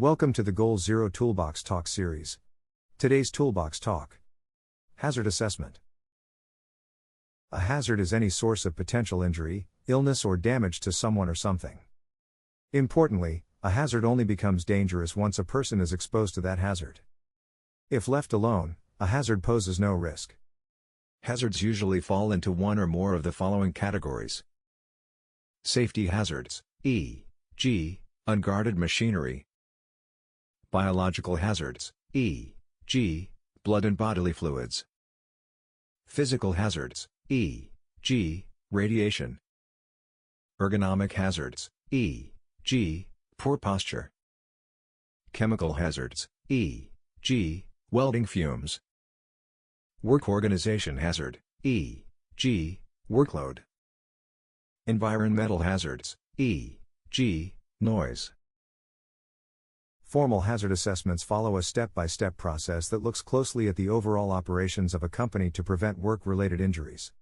Welcome to the GoalZero Toolbox Talk series. Today's Toolbox Talk: Hazard Assessment. A hazard is any source of potential injury, illness, or damage to someone or something. Importantly, a hazard only becomes dangerous once a person is exposed to that hazard. If left alone, a hazard poses no risk. Hazards usually fall into one or more of the following categories. Safety hazards, e.g., unguarded machinery. Biological hazards, e.g., blood and bodily fluids. Physical hazards, e.g., radiation. Ergonomic hazards, e.g., poor posture. Chemical hazards, e.g., welding fumes. Work organization hazard, e.g., workload. Environmental hazards, e.g., noise. Formal hazard assessments follow a step-by-step process that looks closely at the overall operations of a company to prevent work-related injuries.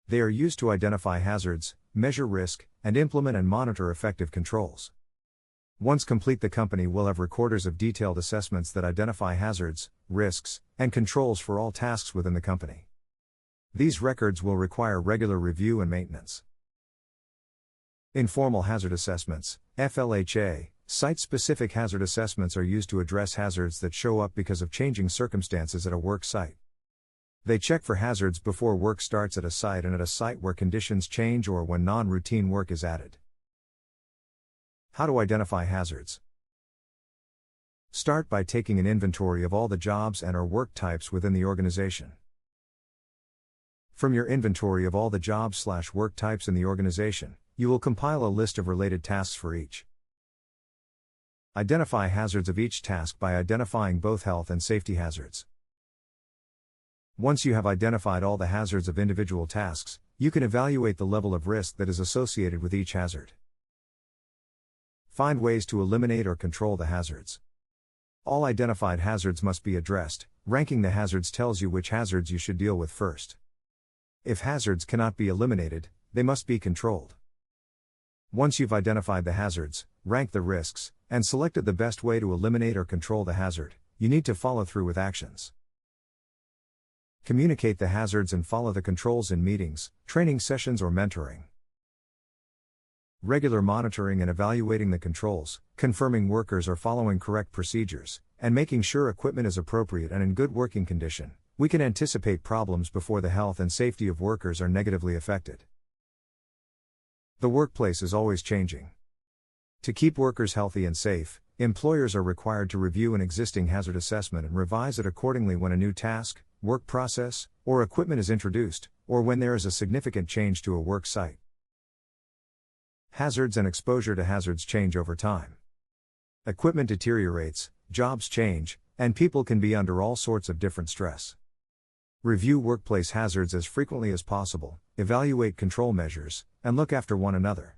They are used to identify hazards, measure risk, and implement and monitor effective controls. Once complete, the company will have recorders of detailed assessments that identify hazards, risks, and controls for all tasks within the company. These records will require regular review and maintenance. Informal hazard assessments, FLHA, site-specific hazard assessments are used to address hazards that show up because of changing circumstances at a work site. They check for hazards before work starts at a site and at a site where conditions change or when non-routine work is added. How to identify hazards? Start by taking an inventory of all the jobs and/or work types within the organization. From your inventory of all the jobs/work types in the organization, you will compile a list of related tasks for each. Identify hazards of each task by identifying both health and safety hazards. Once you have identified all the hazards of individual tasks, you can evaluate the level of risk that is associated with each hazard. Find ways to eliminate or control the hazards. All identified hazards must be addressed. Ranking the hazards tells you which hazards you should deal with first. If hazards cannot be eliminated, they must be controlled. Once you've identified the hazards, ranked the risks, and selected the best way to eliminate or control the hazard, you need to follow through with actions. Communicate the hazards and follow the controls in meetings, training sessions, or mentoring. Regular monitoring and evaluating the controls, confirming workers are following correct procedures, and making sure equipment is appropriate and in good working condition, we can anticipate problems before the health and safety of workers are negatively affected. The workplace is always changing. To keep workers healthy and safe, employers are required to review an existing hazard assessment and revise it accordingly when a new task, work process, or equipment is introduced, or when there is a significant change to a work site. Hazards and exposure to hazards change over time. Equipment deteriorates, jobs change, and people can be under all sorts of different stress. Review workplace hazards as frequently as possible, evaluate control measures, and look after one another.